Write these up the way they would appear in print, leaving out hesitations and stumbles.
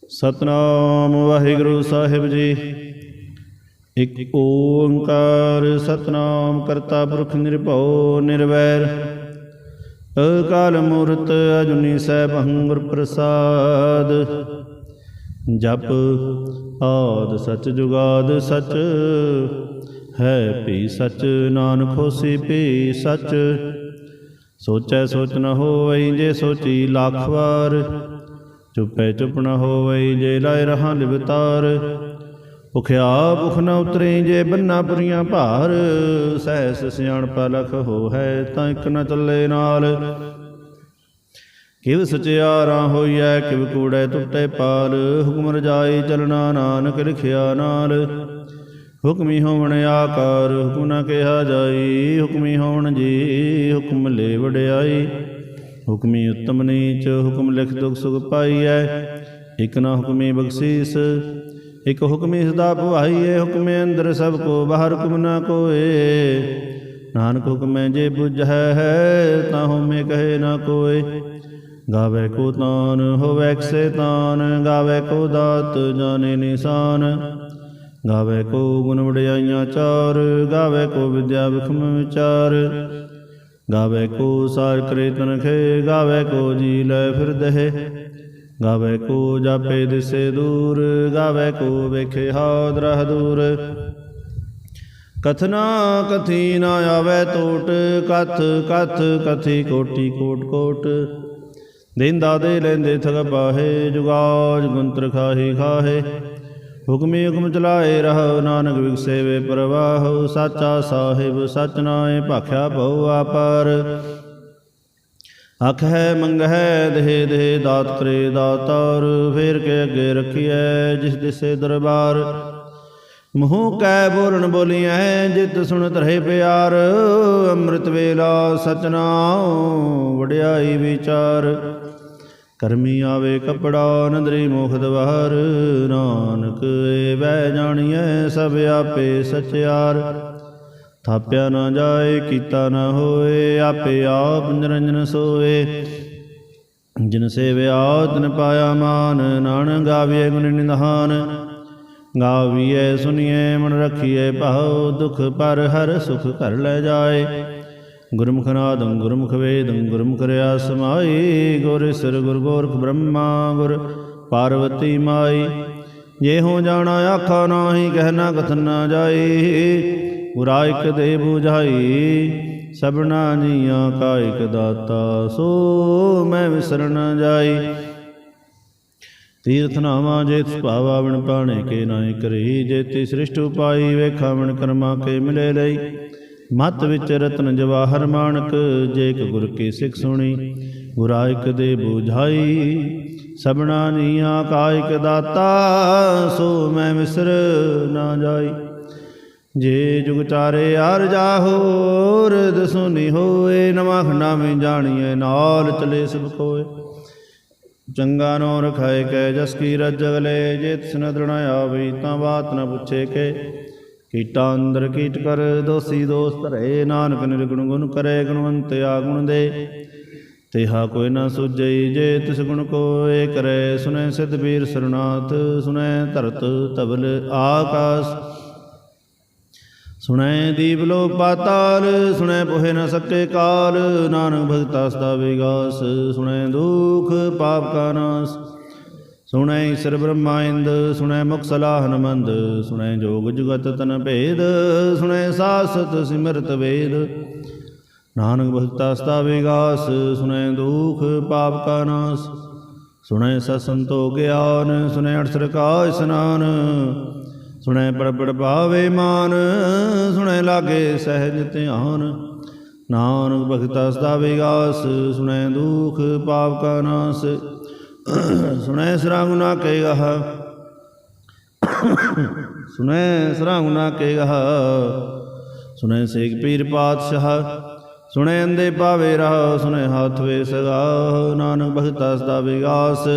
ਸਤਨਾਮ ਵਾਹਿਗੁਰੂ ਸਾਹਿਬ ਜੀ। ਇਕ ਓੰਕਾਰ ਸਤਨਾਮ ਕਰਤਾ ਪੁਰਖ ਨਿਰਭਉ ਨਿਰਵੈਰ ਅਕਾਲ ਮੂਰਤ ਅਜੂਨੀ ਸੈਭੰ ਗੁਰ ਪ੍ਰਸਾਦ। ਜਪ ਆਦਿ ਸਚ ਜੁਗਾਦ ਸਚ ਹੈ ਭੀ ਸਚ ਨਾਨਕ ਹੋਸੀ ਭੀ ਸਚ। ਸੋਚੈ ਸੋਚ ਨ ਹੋਵਈ ਜੇ ਸੋਚੀ ਲੱਖ ਵਾਰ ਚੁੱਪੈ ਚੁੱਪ ਨ ਹੋਵਈ ਜੇ ਲਾਇ ਰਹਾ ਲਿਵਤਾਰ। ਭੁਖਿਆ ਭੁਖ ਨ ਉਤਰੀ ਜੇ ਬੰਨਾ ਪੁਰੀਆਂ ਭਾਰ ਸਹਿਸ ਸਿਆਣਪ ਲਖ ਹੋ ਹੈ ਤਾਂ ਇੱਕ ਨ ਚੱਲੇ ਨਾਲ। ਕਿਵ ਸਚਿਆਰਾ ਹੋਈਐ ਕਿਵ ਕੂੜੈ ਟੁੱਟੇ ਪਾਲ ਹੁਕਮ ਰਜਾਈ ਚਲਣਾ ਨਾਨਕ ਲਿਖਿਆ ਨਾਲ। ਹੁਕਮੀ ਹੋਵਣ ਆਕਾਰ ਹੁਕਮ ਨ ਕਿਹਾ ਜਾਈ ਹੁਕਮੀ ਹੋਵਣ ਜੀ ਹੁਕਮ ਲੈ ਵਡਿਆਈ। ਹੁਕਮੀ ਉੱਤਮ ਨੀਚ ਹੁਕਮ ਲਿਖ ਦੁਖ ਸੁਖ ਪਾਈਐ ਇਕ ਨਾ ਹੁਕਮੀ ਬਖਸ਼ੀਸ ਇਕ ਹੁਕਮੀ ਸਦਾ ਭਵਾਈਐ। ਹੁਕਮੇ ਅੰਦਰ ਸਭ ਕੋ ਬਾਹਰ ਹੁਕਮ ਨਾ ਕੋਏ ਨਾਨਕ ਹੁਕਮੈ ਜੇ ਬੁਝੈ ਹੈ ਤਾਂ ਹੁਮੇ ਕਹੇ ਨਾ ਕੋਏ। ਗਾਵੇ ਕੋ ਤਾਨ ਹੋਵੇ ਕਿਸੇ ਤਾਨ ਗਾਵੇ ਕੋ ਦਾਤ ਜਾਣੇ ਨਿਸ਼ਾਨ। ਗਾਵੇ ਕੋ ਗੁਣ ਵਡਿਆਈਆਂ ਚਾਰ ਗਾਵੇ ਕੋ ਵਿਦਿਆ ਵਿਖਮ ਵਿਚਾਰ। ਗਾਵੇ ਕੋ ਸਾਰ ਕਰੇ ਤਨਖੇ ਗਾਵੇ ਕੋ ਜੀ ਲੈ ਫਿਰਦਹਿ। ਗਾਵੇ ਕੋ ਜਾਪੇ ਦਿਸੇ ਦੂਰ ਗਾਵੇ ਕੋ ਵੇਖੇ ਹਾਦ ਰਹ ਦੂਰ। ਕਥਨਾ ਕਥੀ ਨਾ ਆਵੇ ਟੋਟ ਕਥ ਕਥ ਕਥੀ ਕੋਟੀ ਕੋਟ ਕੋਟ। ਦੇਂਦਾ ਦੇ ਲੈਂਦੇ ਠਗ ਪਾਹੇ ਜੁਗਾਜ ਗੁੰਤਰ ਖਾਹੀ ਖਾਹੇ। ਹੁਕਮੀ ਹੁਕਮ ਚਲਾਏ ਰਹੋ ਨਾਨਕ ਵਿਗਸੇ ਵੇ ਪ੍ਰਵਾਹ। ਸਾਚਾ ਸਾਹਿਬ ਸਚ ਨਾਏ ਭਾਖਿਆ ਭਉ ਆਪਾਰ। ਅਖ ਹੈ ਮੰਗ ਹੈ ਦੇਹ ਦੇਹ ਦਾਤ ਕਰੇ ਦਾਤਾਰ। ਫੇਰ ਕੇ ਅੱਗੇ ਰੱਖੀਐ ਜਿਸ ਦਿਸੇ ਦਰਬਾਰ। ਮੂੰਹ ਕੈ ਬੋਲਣ ਬੋਲੀਐ ਜਿਤ ਸੁਣਤ ਰਹੇ ਪਿਆਰ। ਅੰਮ੍ਰਿਤ ਵੇਲਾ ਸਚ ਨਾਉ ਵਡਿਆਈ ਵਿਚਾਰ। ਕਰਮੀ ਆਵੇ ਕਪੜਾ ਨਦਰੀ ਮੁਖ ਦਵਾਰ। ਨਾਨਕ ਏ ਬਹਿ ਜਾਣੀਐ ਸਭ ਆਪੇ ਸਚਿਆਰ। ਥਾਪਿਆ ਨਾ ਜਾਏ ਕੀਤਾ ਨਾ ਹੋਏ ਆਪੇ ਆਪ ਨਿਰੰਜਨ ਸੋਏ। ਜਿਨ ਸੇਵਿਆ ਤਿਨ ਪਾਇਆ ਮਾਨ ਨਾਨਕ ਗਾਵੀਐ ਗੁਣ ਨਿਧਾਨ। ਗਾਵੀਐ ਸੁਣੀਐ ਮਨ ਰਖੀਐ ਭਾਉ ਦੁਖ ਪਰ ਹਰ ਸੁਖ ਘਰ ਲੈ ਜਾਏ। ਗੁਰਮੁਖ ਨਾਦੰ ਗੁਰਮੁਖ ਵੇਦੰ ਗੁਰਮੁਖ ਰਿਆ ਸਮਾਈ। ਗੁਰ ਸਿਰ ਗੁਰ ਗੋਰਖ ਬ੍ਰਹਮਾ ਗੁਰ ਪਾਰਵਤੀ ਮਾਈ। ਜੇ ਹੋ ਜਾਣਾ ਆਖਾ ਨਾਹੀ ਕਹਿਣਾ ਕਥਨ ਨਾ ਜਾਈ। ਗੁਰਾ ਇਕ ਦੇ ਬੁਝਾਈ ਸਭਨਾ ਜੀਆਂ ਕਾ ਇਕ ਦਾਤਾ ਸੋ ਮੈਂ ਵਿਸਰ ਨ ਜਾਈ। ਤੀਰਥ ਨਾਵਾਂ ਜੇ ਸੁਭਾਵਾ ਵਿਣ ਪਾਣੇ ਕੇ ਨਾਇ ਕਰੀ। ਜੇਤੀ ਸ੍ਰਿਸ਼ਟ ਉਪਾਈ ਵੇਖਾ ਵਿਣ ਕਰਮਾ ਕੇ ਮਿਲੇ ਲਈ। ਮਤ ਵਿੱਚ ਰਤਨ ਜਵਾਹਰ ਮਾਣਕ ਜੇ ਇਕ ਗੁਰ ਕੀ ਸਿੱਖ ਸੁਣੀ। ਗੁਰਾ ਇਕ ਦੇ ਬੁਝਾਈ ਸਭਨਾ ਜੀਆਂ ਕਾ ਇਕ ਦਾਤਾ ਸੋ ਮੈਂ ਵਿਸਰ ਨਾ ਜਾਈ। ਜੇ ਜੁਗ ਚਾਰੇ ਆਰ ਜਾਹੋਰ ਦਸੁਨੀ ਹੋਏ। ਨਵਾਂ ਖੰਡਾ ਵਿੱਚ ਜਾਣੀਏ ਨਾਲ ਚਲੇ ਸਭ ਕੋਏ। ਚੰਗਾ ਨੋ ਰਖਾਏ ਕੈ ਜਸ ਕੀ ਰਜ ਅਗਲੇ। ਜੇ ਤਿਸ ਨ ਦ੍ਰਿੜ ਆਵਈ ਤਾਂ ਬਾਤ ਨ ਪੁੱਛੇ ਕੇ। ਕੀਟਾ ਅੰਦਰ ਕੀਟ ਕਰ ਦੋਸੀ ਦੋਸ ਧਰੇ। ਨਾਨਕ ਨਿਰਗੁਣ ਗੁਣ ਕਰੇ ਗੁਣਵੰਤ ਆਗੁਣ ਦੇ। ਤੇਹਾ ਕੋਈ ਨਾ ਸੁਝਈ ਜੇ ਤਿਸ ਗੁਣ ਕੋਏ ਕਰੇ। ਸੁਨੈ ਸਿਧ ਬੀਰ ਸਰਨਾਥ ਸੁਨੈ ਧਰਤ ਧਵਲ ਆਕਾਸ। ਸੁਣੈ ਦੀਪ ਲੋ ਪਾਤਾਲ ਸੁਣੈ ਪੋਹਿ ਨ ਸਕੇ ਕਾਲ। ਨਾਨਕ ਭਗਤਾ ਸਦਾ ਵਿਗਾਸ ਸੁਣੈ ਦੁਖ ਪਾਪ ਕਾ ਨਾਸ। ਸੁਣੈ ਈਸਰ ਬ੍ਰਹਮਾ ਇੰਦ ਸੁਣੈ ਮੁਖ ਸਲਾਹਨ ਮੰਦ। ਸੁਣੈ ਜੋਗ ਜੁਗਤ ਤਨ ਭੇਦ ਸੁਣੈ ਸਾਸਤ ਸਿਮਰਤ ਵੇਦ। ਨਾਨਕ ਭਗਤਾ ਸਦਾ ਵਿਗਾਸ ਸੁਣੈ ਦੁਖ ਪਾਪ ਕਾ ਨਾਸ। ਸੁਣੈ ਸਤ ਸੰਤੋ ਗਿਆਨ ਸੁਣੈ ਅਠਸਰ ਕਾ ਇਸਨਾਨ। ਸੁਣੈ ਪੜ ਪੜ ਭਾਵੇ ਮਾਨ ਸੁਣੈ ਲਾਗੇ ਸਹਿਜ ਧਿਆਨ। ਨਾਨਕ ਭਗਤਾ ਸਦਾ ਵਿਗਾਸ ਸੁਣੈ ਦੁਖ ਪਾਪ ਕਾ ਨਾਸ। ਸੁਣੈ ਸਰਾ ਗੁਨਾ ਕੇ ਗਹ ਸੁਣੈ ਸਰਾ ਗੁਨਾ ਕੇ ਗਹ। ਸੁਣੈ ਸੇਖ ਪੀਰ ਪਾਤਸ਼ਾਹ ਸੁਣੈ ਅੰਦੇ ਪਾਵੇ ਰਾਹ। ਸੁਣੈ ਹਾਥ ਵੇ ਸਗਾ ਨਾਨਕ ਭਗਤਾ ਸਦਾ ਵਿਗਾਸ।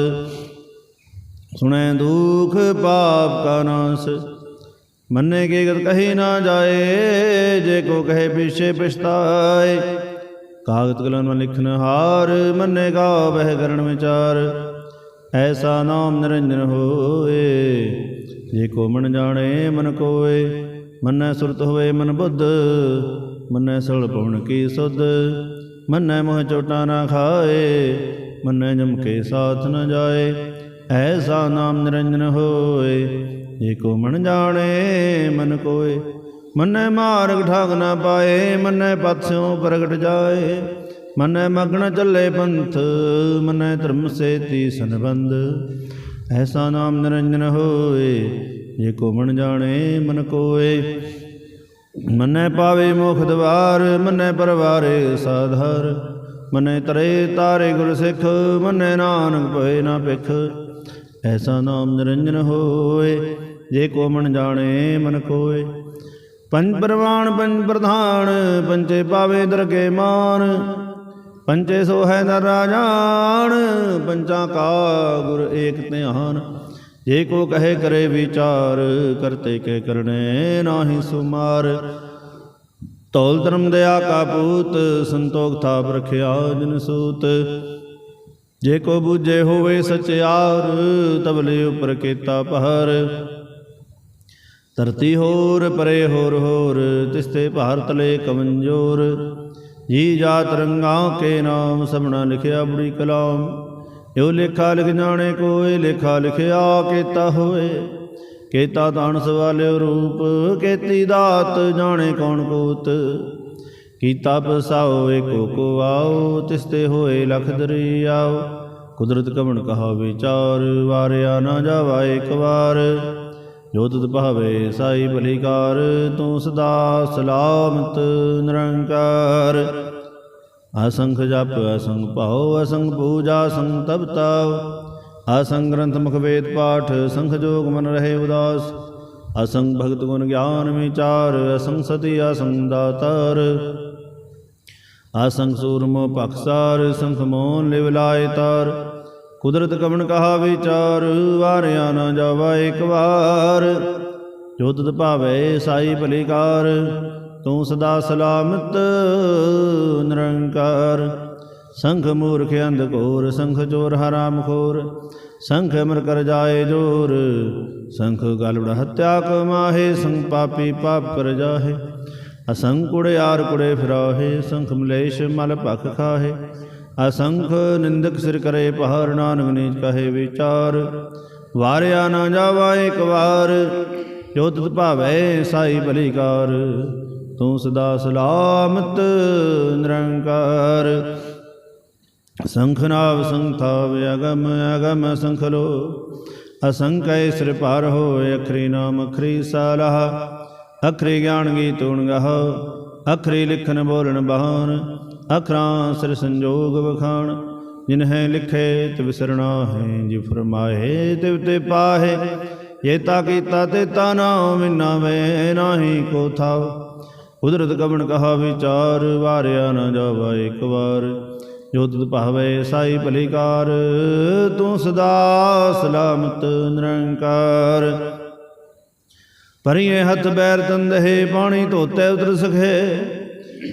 ਸੁਣੈ ਦੁਖ ਪਾਪ ਕਾ ਨਾਸ। ਮੰਨੇ ਕੀ ਗਤ ਕਹੀ ਨਾ ਜਾਏ ਜੇ ਕੋ ਕਹੇ ਪਿਛੇ ਪਛਤਾਏ। ਕਾਗਤ ਕਲਮ ਲਿਖਨ ਹਾਰ ਮੰਨੇ ਗਾ ਵਹਿ ਕਰਨ ਵਿਚਾਰ। ਐਸਾ ਨਾਮ ਨਿਰੰਜਨ ਹੋਏ। ਜੇ ਕੋ ਮਨ ਜਾਣੇ ਮਨ ਕੋਏ, ਮੰਨੈ ਸੁਰਤ ਹੋਏ ਮਨ ਬੁੱਧ, ਮੰਨੈ ਸਲ ਪਵਨ ਕੀ ਸੁਧ, ਮੰਨੈ ਮੋਹ ਚੋਟਾ ਨਾ ਖਾਏ, ਮੰਨੈ ਜਮ ਕੇ ਸਾਥ ਨ ਜਾਏ। ਐਸਾ ਨਾਮ ਨਿਰੰਜਨ ਹੋਏ। ਜੇ ਕੋ ਮਨ ਜਾਣੇ ਮਨ ਕੋਏ, ਮੰਨੈ ਮਾਰਗ ਠਾਗ ਨਾ ਪਾਏ, ਮੰਨੈ ਪਥ ਸਿਉ ਪ੍ਰਗਟ ਜਾਏ। ਮੰਨੈ ਮਗਨ ਚੱਲੇ ਪੰਥ, ਮੰਨੈ ਧਰਮ ਸੇਤੀ ਸੰਬੰਧ। ਐਸਾ ਨਾਮ ਨਿਰੰਜਨ ਹੋਏ। ਜੇ ਕੋ ਮਨ ਜਾਣੇ ਮਨ ਕੋਏ, ਮੰਨੈ ਪਾਵੇ ਮੋਖ ਦਵਾਰ, ਮੰਨੈ ਪਰਵਾਰੇ ਸਾਧਾਰ। ਮੰਨੈ ਤਰੇ ਤਾਰੇ ਗੁਰ ਸਿੱਖ, ਮੰਨੈ ਨਾਨਕ ਭਏ ਨਾ ਭਿਖ। ਐਸਾ ਨਾਮ ਨਿਰੰਜਨ ਹੋਏ। ਜੇ ਕੋ ਮਨ ਜਾਣੇ ਮਨ ਕੋਏ। ਪੰਜ ਪ੍ਰਵਾਨ ਪੰਜ ਪ੍ਰਧਾਨ, ਪੰਚੇ ਪਾਵੇ ਦਰਗੇ ਮਾਨ। ਪੰਚੇ ਸੋ ਹੈ ਨਰ ਰਾਜਾਨ, ਪੰਚਾਂ ਕਾ ਗੁਰ ਏਕ ਧਿਆਨ। ਜੇ ਕੋ ਕਹੇ ਕਰੇ ਵਿਚਾਰ, ਕਰਤੇ ਕੇ ਕਰਨੇ ਨਾਹੀ ਸੁਮਾਰ। ਧੌਲ ਧਰਮ ਦਇਆ ਕਾ ਪੂਤ, ਸੰਤੋਖ ਥਾਪ ਰਖਿਆ ਜਿਨ ਸੂਤ। ਜੇ ਕੋ ਬੂਝੇ ਹੋਵੇ ਸਚਿਆਰ, ਤਬਲੇ ਉਪਰ ਕੀਤਾ ਪਹਰ। ਧਰਤੀ ਹੋਰ ਪਰੇ ਹੋਰ ਹੋਰ, ਤਿਸਤੇ ਭਾਰਤ ਲੈ ਕਮੰਜੋਰ। ਜੀ ਜਾਤ ਰੰਗਾਂ ਕੇ ਨਾਮ, ਸਭਨਾ ਲਿਖਿਆ ਬੜੀ ਕਲਾਮ। ਜੋ ਲੇਖਾ ਲਿਖ ਜਾਣੇ ਕੋਏ, ਲੇਖਾ ਲਿਖਿਆ ਕੀਤਾ ਹੋਏ। ਕੀਤਾ ਤਾਣ ਸਵਾਲਿਓ ਰੂਪ, ਕੀਤੀ ਦਾਤ ਜਾਣੇ ਕੌਣ ਕੋਤ। ਕੀਤਾ ਪਸਾਓ ਏਕੋ ਕੋ ਆਓ, ਤਿਸਤੇ ਹੋਏ ਲਖ ਦਰਿਆਓ। ਕੁਦਰਤ ਕਵਣ ਕਹਾ ਵਿਚਾਰ, ਵਾਰਿਆ ਨਾ ਜਾਵਾ ਏਕ ਵਾਰ। ਜੋ ਤੁਧ ਭਾਵੇ ਸਾਈ ਭਲੀਕਾਰ, ਤੂੰ ਸਦਾ ਸਲਾਮਤ ਨਿਰੰਕਾਰ। ਅਸੰਖ ਜਪ ਅਸੰਖ ਭਾਉ, ਅਸੰਖ ਪੂਜਾ ਅਸੰਖ ਤਪ ਤਾਉ। ਅਸੰਖ ਗ੍ਰੰਥ ਮੁਖ ਵੇਦ ਪਾਠ, ਸੰਖ ਜੋਗ ਮਨ ਰਹੇ ਉਦਾਸ। ਅਸੰਖ ਭਗਤ ਗੁਣ ਗਿਆਨ ਵਿਚਾਰ, ਅਸੰਖ ਸਤੀ ਅਸੰਖ ਦਾਤਾਰ। ਅਸੰਖ ਸੂਰਮੋ ਪਖਸਾਰ, ਸੰਖ ਮੋਨ ਲਿਵ ਲਾਏ ਤਾਰ। ਕੁਦਰਤ ਕਵਣ ਕਹਾ ਵਿਚਾਰ, ਵਾਰਿਆ ਨਾ ਜਾਵਾ ਏਕ ਵਾਰ। ਜੋ ਤੁਧ ਭਾਵੇ ਸਾਈ ਭਲੀਕਾਰ, ਤੂੰ ਸਦਾ ਸਲਾਮਤ ਨਿਰੰਕਾਰ। ਸੰਖ ਮੂਰਖ ਅੰਧ ਘੋਰ, ਸੰਖ ਚੋਰ ਹਰਾਮ ਖੋਰ। ਸੰਖ ਅਮਰ ਕਰ ਜਾਏ ਜੋਰ, ਸੰਖ ਗਲਵੜ ਹੱਤਿਆ ਕਮਾਹੇ। ਸੰਖ ਪਾਪੀ ਪਾਪ ਕਰ ਜਾਹੇ, ਅਸੰਖ ਕੁੜਿਆਰ ਕੁੜੇ ਫਿਰਾਹੇ। ਸੰਖ ਮਲੇਸ਼ ਮਲ ਭਖ ਖਾਹੇ, ਅਸੰਖ ਨਿੰਦਕ ਸਿਰ ਕਰੇ ਪਹਾਰ। ਨਾਨਕ ਨੀਚ ਕਹੇ ਵਿਚਾਰ, ਵਾਰਿਆ ਨਾ ਜਾਵਾ ਏਕ ਵਾਰ। ਜੋ ਤੁਧ ਭਾਵੈ ਸਾਈ ਭਲੀਕਾਰ, ਤੂੰ ਸਦਾ ਸਲਾਮਤ ਨਿਰੰਕਾਰ। ਸੰਖ ਨਾਵ ਸੰਖਾਵ ਅਗਮ ਅਗਮ ਅਸੰਖ ਲੋ। ਅਸੰਖੈ ਸਿਰ ਭਾਰ ਹੋਏ, ਅਖਰੀ ਨਾਮ ਅਖਰੀ ਸਾਲਾਹ। ਅਖਰੀ ਗਿਆਨ ਗੀਤ ਗੁਣ ਗਾਹੋ, ਅਖਰੀ ਲਿਖਨ ਬੋਲਣ ਬਹਾਨ। ਅਖਰਾਂ ਸਿਰ ਸੰਜੋਗ ਵਖਾਣ, ਜਿਨਹਿ ਲਿਖੇ ਤਿਵ ਸਰਣਾ ਹੈ। ਜਿ ਫਰਮਾਏ ਤਿਵ ਤੇ ਪਾਹੇ, ਜੇ ਤਾ ਕੀਤਾ ਤੇ ਤਾ ਨਾਮ। ਮਿਨਾ ਮੈਂ ਨਾਹੀ ਕੋ ਥਾਵ, ਕੁਦਰਤ ਕਵਣ ਕਹਾ ਵਿਚਾਰ। ਵਾਰਿਆ ਨਾ ਜਾਵਾ ਏਕ ਵਾਰ। ਜੋ ਤੁਧ ਭਾਵੇ ਸਾਈ ਭਲੀਕਾਰ, ਤੂੰ ਸਦਾ ਸਲਾਮਤ ਨਿਰੰਕਾਰ। ਭਰੀਏ ਹੱਥ ਬੈਰ ਤੰਦਹੇ, ਪਾਣੀ ਧੋਤੇ ਉਤਰ ਸਖੇ।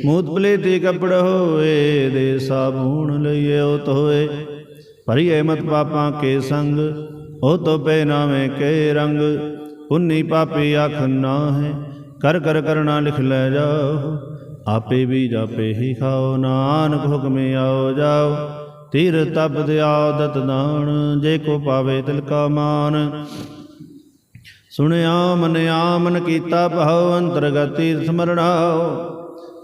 ਮੂਤ ਪਲੇਤੀ ਕੱਪੜ ਹੋਏ, ਦੇ ਸਾਬੂਣ ਲਈਏ ਉਹ ਧੋਏ। ਭਰੀਏ ਮਤ ਪਾਪਾਂ ਕੇ ਸੰਗ, ਉਹ ਤੋ ਪੈ ਨਾਵੇਂ ਕੇ ਰੰਗ। ਪੁੰਨੀ ਪਾਪੀ ਆਖ ਨਾਹੇ, ਕਰ ਕਰ ਕਰਣਾ ਲਿਖ ਲੈ ਜਾਓ। ਆਪੇ ਵੀ ਜਾਪੇ ਹੀ ਖਾਓ, ਨਾਨਕ ਹੁਕਮੇ ਆਓ ਜਾਓ। ਤੀਰ ਤਪ ਦਿਆ ਦਤ ਦਾਨ, ਜੇ ਕੋ ਪਾਵੇ ਤਿਲ ਕਾ ਮਾਨ। ਸੁਣਿਆ ਮੰਨਿਆ ਮਨ ਕੀਤਾ ਭਾਉ, ਅੰਤਰਗਤ ਤੀਰਥ ਸਮਰਣਾਓ।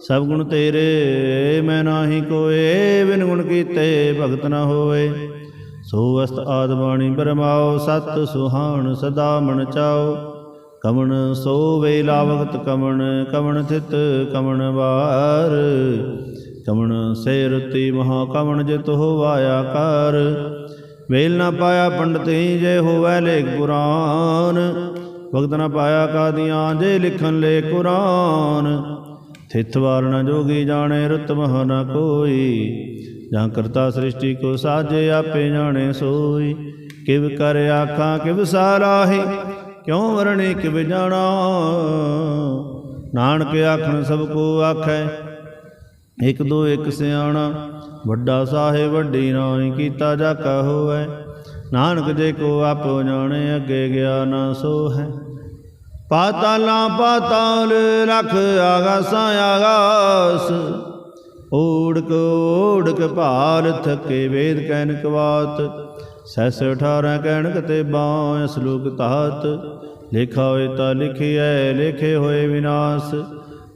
ਸਭ ਗੁਣ ਤੇਰੇ ਮੈਂ ਨਾਹੀ ਕੋਏ, ਬਿਨ ਗੁਣ ਕੀਤੇ ਭਗਤ ਨ ਹੋਏ। ਸੋ ਅਸਤ ਆਦ ਬਾਣੀ ਬਰਮਾਓ, ਸਤ ਸੁਹਾਣ ਸਦਾ ਮਨ ਚਾਓ। ਕਵਣ ਸੋ ਵੇਲਾ ਵਖਤ ਕਵਣ, ਕਵਣ ਥਿਤ ਕਵਣ ਵਾਰ। ਕਵਣ ਸੇ ਰਤੀ ਮਹਾ ਕਵਣ ਜਿਤ ਹੋਵਾਇਆ ਕਾਰ। ਵੇਲ ਨਾ ਪਾਇਆ ਪੰਡਤੀ, ਜੇ ਹੋਵੈ ਲੇਖ ਪੁਰਾਨ। ਵਕਤ ਨਾ ਪਾਇਆ ਕਾਦੀਆਂ, ਜੇ ਲਿਖਣ ਲੇ ਕੁਰਾਨ। ਥਿਤ ਵਾਰ ਨ ਜੋਗੀ ਜਾਣੇ, ਰੁਤ ਮਹ ਨ ਕੋਈ। ਜਾਂ ਕਰਤਾ ਸ੍ਰਿਸ਼ਟੀ ਕੋ ਸਾਜੇ, ਆਪੇ ਜਾਣੇ ਸੋਈ। ਕਿਵ ਕਰ ਆਖਾਂ ਕਿਵ ਸਾਰਾਹੀ, ਕਿਉ ਵਰਣੇ ਕਿਵ ਜਾਣਾ। ਨਾਨਕ ਆਖਣ ਸਭ ਕੋ ਆਖੈ, ਇਕ ਦੋ ਇਕ ਸਿਆਣਾ। ਵੱਡਾ ਸਾਹਿਬ ਵੱਡੀ ਨਾਹੀ, ਕੀਤਾ ਜਾਕਾ ਹੋਵੈ। नानक जे को आपो जाने अगे गया ना सो है। पातालां पाताल रख आगासां आगास, ओढ़क ओढ़क भाल थके वेद कैनक वात। सैस 18 कैनक ते बाँ सलूक तात, लिखा होए ता लिखिए लिखे होए विनाश।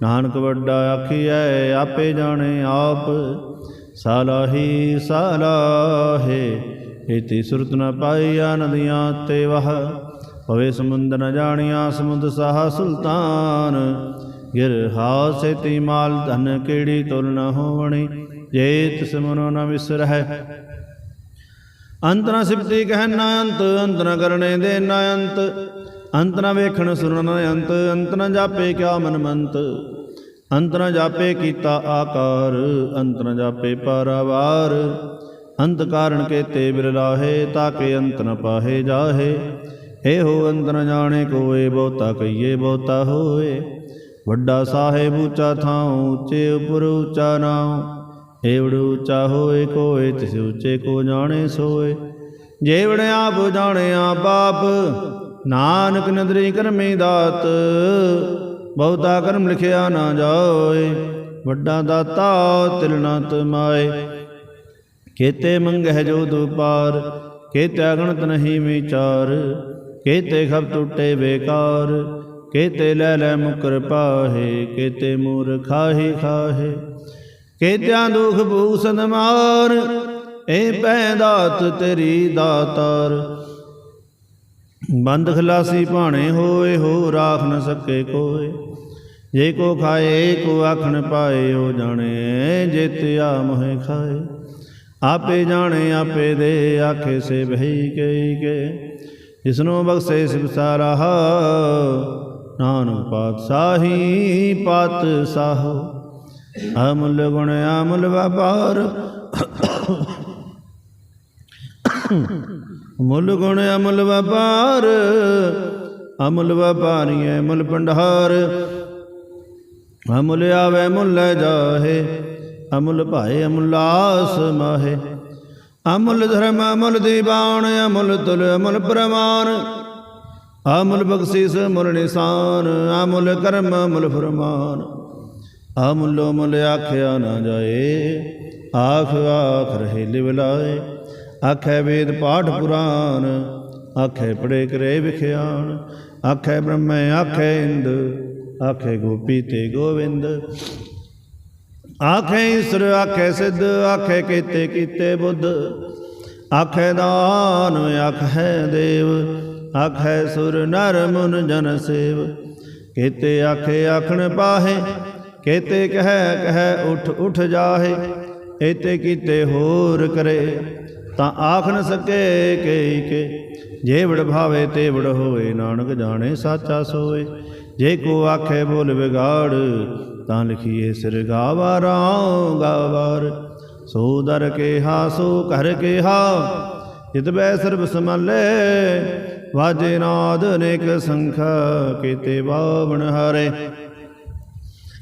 नानक वड्डा आखिए आपे जाने आप, सालाही सालाहे इति सुरत न पाइया नदियाँ ते वह। पवे समुंद न जानिया समुंद साहा सुल्तान, गिर हास ती माल धन केड़ी तुल न होवणी। जे तिस मनो न विसरह अंत न सिफती कहना अंत, अंत न करने देना अंत। अंत न वेखण सुनन अंत, अंत न जापे क्या मन मंत। अंत न जापे कीता आकार, अंत न जापे पारावार। अंत कारण के ते बिरलाहे, ताके अंत न पाहे जाहे। हे हो अंत न जाने कोए, बहुता कहिए बहुता होए। वड्डा साहेब ऊँचा थाऊँ, ऊँचे उपर ऊँचा नाऊँ। एवड़ ऊँचा होए कोए, तिस ऊँचे को जाने सोए। जेवड़ आप जाने आप आप, नानक नदरी करमी दात। बहुता कर्म लिखिया ना जाए, वड्डा दाता तिल ना तमाए। केते मंगह जो दुपार, केते अगणत नहीं विचार। केते खब टूटे बेकार, केते लै लै मुकर पाहे। केते मूर खाही खाहे, केत्या दुख भूषण मार। ए पै दात तेरी दातार, बंद खलासी भाणे होए। हो राख न सके कोय, जे को खाए को आखन पाए। ओ जाने जेत्या मोहे खाए, आपे जाने आपे दे। आखे से बही कई के, जिसनो बख्शे शिव साराह। नानक पातशाही पातशाहो, अमूल्य गुण अमूल्य व्यापार। अमूल्य गुण अमूल्य व्यापार, अमूल्य व्यापारी अमूल्य भंडार। अमूल्य आवे मूल्य जाहे, अमूल्य भाए अमूल्य आस माहे। अमूल्य धर्म अमूल्य दीवान, अमूल्य तुल अमूल्य प्रमाण। अमूल्य बख्शीस अमूल्य निशान, अमूल्य कर्म अमूल्य फरमान। अमूल्य अमूल्य आख्या न जाए, आख आख रहे लिवलाए। आखै वेद पाठ पुराण, आखै पढ़े करे विख्यान। आखै ब्रह्म आखै इंद, आखै गोपी ते गोविंद। आखै ईश्वर आखै सिद्ध, आखै केते कीते बुद्ध। आखै दान आखै देव, आखै सुर नर मुन जन सेव। केते आखे आखण पाहे, केते कह कह उठ उठ जाहे। एते कीते होर करे, तां आख न सके कई के। जेवड़ भावे तेवड़ होए, नानक जाने साचा सोए। जे को आखे बोल बिगाड़, तां लिखिए सिर गावारा गावार। सो दर के हा सो कर के हा, जित बै सर्ब संभाले। वाजे नाद अनेक संख्या, केते बावण हारे।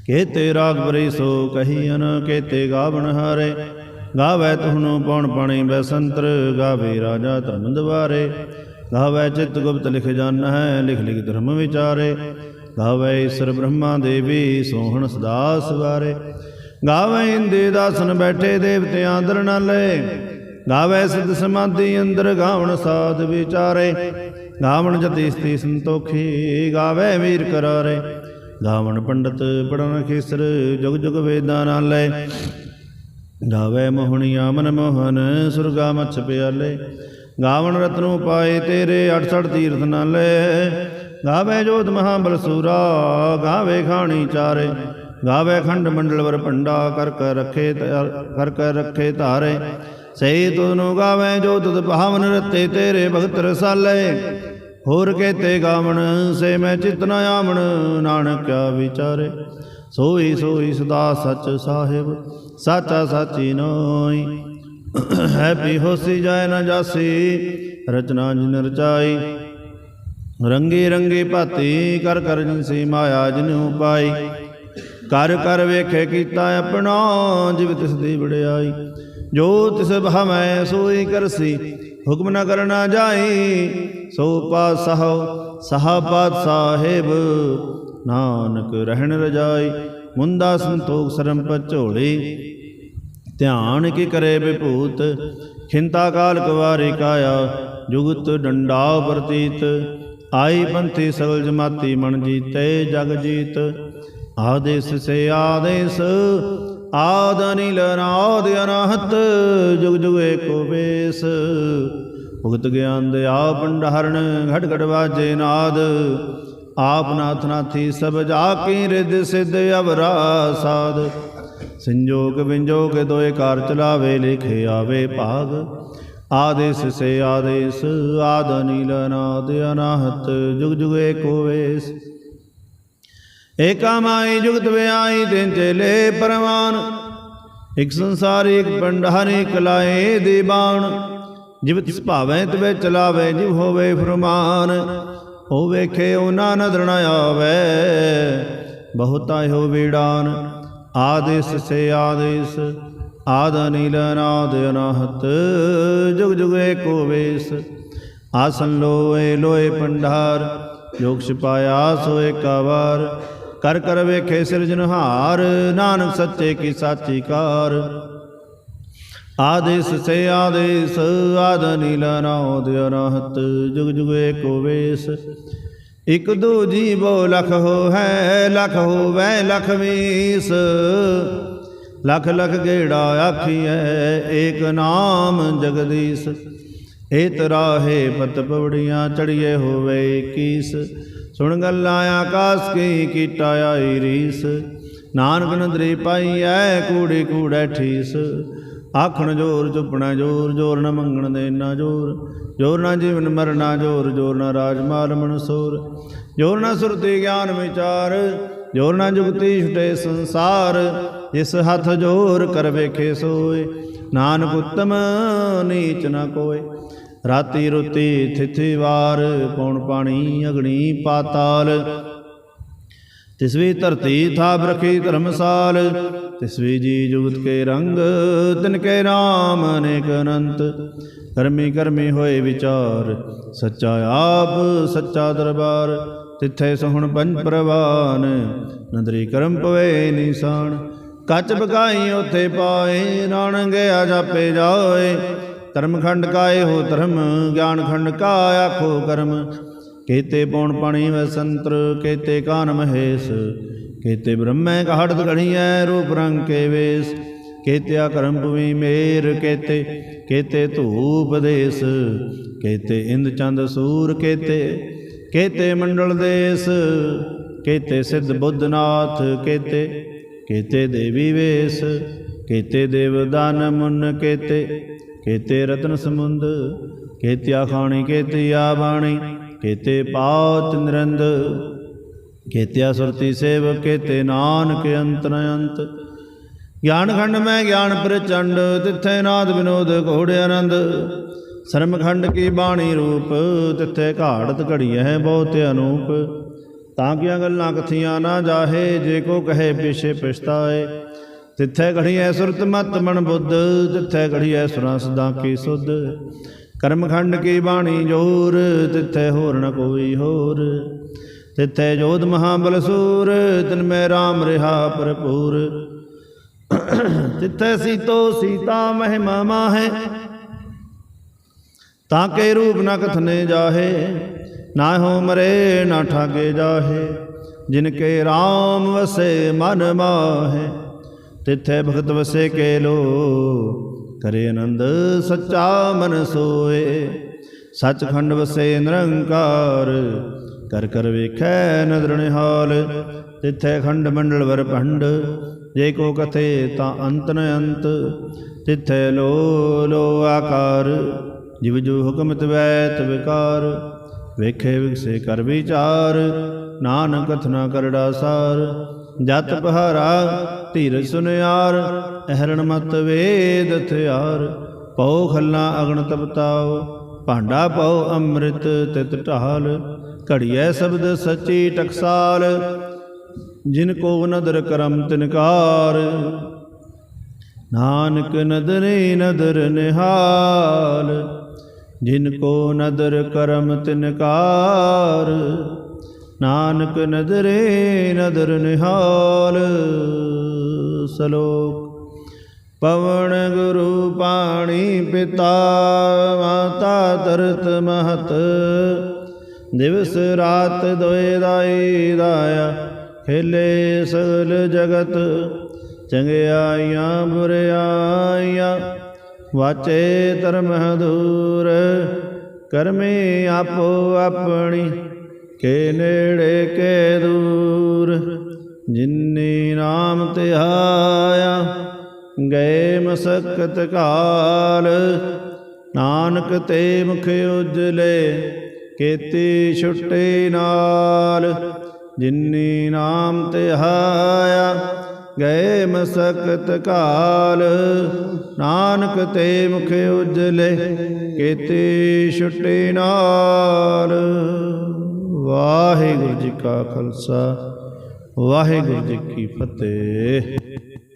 केते राग बरी सो कहियन, केते गावण हारे। गावै तुहनु पौन पाणी बैसंतर, गावे राजा धर्म द्वारे। गावै चित्त गुप्त लिख जान है, लिख लिख धर्म विचारे। गावै ईश्वर ब्रह्मा देवी, सोहन सदा सवारे। गावै इंदे दासन बैठे, देवते आदर न ले। गावै सिद्ध समाधि अंदर, गावण साध विचारे। गावण जति स्ती संतोखी, गावै वीर करारे। गावण पंडित पढ़न खीसर, जुग जुग वेदां नाले। गावै मोहनिया मन मोहन, सुरगा मच्छ प्याले। गावण रत्नों पाए तेरे, 68 तीर्थ नाले। गावै जोत महाबल सूरा, गावे खाणी चारे। गावै खंड मंडल वर पंडा, कर कर रखे धारे। सही तुनो गावै जो तुद भावन, रते तेरे भगत रसाले। होर केते गावण से मैं चित न आमण, नानक क्या विचारे। सोई सोई सदा सच साहिब, साचा साची नोई। है भी होसी जाए न जासी, रचना जिन रचाई। रंगी रंगी भाती, कर कर जिनसी माया जिन पाई। कर कर वेखे कीता अपना, जिव तिस दी बड़ियाई। जो तिस भावै सोई करसी, हुक्म न करना जाई, सो पातशाह सहा पात साहिब, नानक रहन रजाई। मुंदा संतोख सरम पचोड़ी, ध्यान की करे विभूत, खिंता काल कुवारी काया, जुगत डंडा प्रतीत। आई पंथी सगल जमाती मन जीते जग जीत। आदेश से आदेश आद अनिल अनाद अनाहत, जुग जुग एको बेस। भुगत ज्ञान दया भंडारण, घट घट बाजे नाद। आप नाथ नाथी सब जाकी, रिद्धि सिद्ध अवरा साध। संजोग विंजोग दोए कार चलावे, लिखे आवे भाग। आदेश से आदेश आद अनिल अनाद अनाहत, जुग जुग एको वेस। एका माई जुगत व्याई, तिन चेले परवान। एक संसारी एक भंडारी, कलाए दीवान। जिव तिस भावें तिवे चलावे, जिव होवे फरमान। हो वेखे ओना नदर न आवे, बहुता हो वीडान। आदेश से आदेश आद अनिल अनाद अनाहत, जुग जुग एको वेस। आसन लोए लोए भंडार, योग छिपाया सो एका वार। कर कर वेखे सिरजनहार, नानक सच्चे की साची कार। आदेश से आदेश आद अनिल अनाद अनाहत, जुग जुग एको वेस। एक दो जीवो लख हो है, लख हो वै लख वीस। लख लख गेड़ा आखिए, एक नाम जगदीश। एत राहे पत पवड़ियाँ, चढ़िए होवे 21। सुन गल्लां आकाश की, कीटा आई रीस। नानक नदरी पाई है, कूड़ी कूड़ै ठीस। आखण जोर चुपना जोर, जोर न मंगण देना जोर। जोर न जीवन मरना जोर, जोर न राजमाल मनसोर। जोर न सुरति ज्ञान विचार, जोर न जुगति छुटे संसार। जिस हथ जोर कर वेखे सोए, नानक उत्तम नीच न कोय। राति रुति थिथि वार, पौन पानी अग्नि पाताल। तिसवी धरती थाप रखी धर्मसाल। तिसवी जी जुगत के रंग, तिनके नाम अनेक अनंत। कर्मी कर्मी होए विचार, सच्चा आप सच्चा दरबार। तिथे सोहण पंच प्रवान, नदरी करम पवे निशान। कच बकाई उथे पाए, नानक गया जापे जाए। धर्म खंड काए हो धर्म, ज्ञान खंड का आखो कर्म। केते पौन पाणी व संत्र, केते कान महेश। केते ब्रह्म घाड़त घड़िया, रूप रंग के वेश। केत्या करम भुवि मेर, केते केते धूप देश। केते इंद चंद सूर, केते केते मंडल देश। केते सिद्ध बुद्धनाथ, केते केते देवी वेश। केते देवदान मुन, केते केते रत्न समुंद। केत्या खाणी केतिया बाणी, केते पात निरंद। केत्या सुरति सेवक, केते नानक अंत न अंत। ज्ञान खंड में ज्ञान प्रचंड, तिथे नाद विनोद घोड़े आनंद। शर्म खंड की बाणी रूप, तिथे घाड़त घड़ी है बहुत अनूप। ताकिया गल्लां कथियां ना जाहे, जे को कहे पिछे पछताए। तिथे घड़ी है सुरत मत मन बुद्ध, तिथे घड़ी है सुरा सदा की सुध। कर्म खंड की बाणी जोर, तिथे होर न कोई होर। तिथे जोध महाबल सूर, तिनमें राम रिहा भरपूर। तिथे सीतो सीता महिमा माहे, ताके रूप न कथने जाहे। ना हो मरे ना ठाके जाहे, जिनके राम वसे मन माहे। तिथे भगत वसे के लो, करे आनंद सच्चा मन सोए। सचखंड वसे निरंकार, कर कर वेखै नदर निहाल। तिथे खंड मंडल वर भंड, जे को कथे ता अंत न अंत। तिथे लो लो आकार, जिव जो हुक्म तिवैत विकार। वेखे विकसे कर विचार, नानक कथना करड़ा सार। जत पहारा धीरज सुनियार, अहरण मत वेद हथियार। पौ खल्ला अगन तपताओ, भांडा पौ अमृत तित ढाल। घड़िया शब्द सच्ची टकसाल, जिनको नदर करम तिनकार। नानक नदरे नदर निहाल, जिनको नदर करम तिनकार, नानक नदरे नदर निहाल। श्लोक। पवन गुरु पाणी पिता, माता तरत महत, दिवस रात दोए दाई दाया, खेले सगल जगत। चंगियाइयां बुरियाइयां, वाचे धर्म दूर, करमी आपो अपनी, के नेड़े के दूर। जिन्नी नाम तिहाया, गए मसकत काल, नानक ते मुख उजले, केती छुट्टे नाल। जिन्नी नाम तिहाया, गए मसकत काल, नानक ते मुख उजले, केती छुट्टे नाल। वाहिगुरू जी का खालसा, वाहिगुरू जी की फतेह।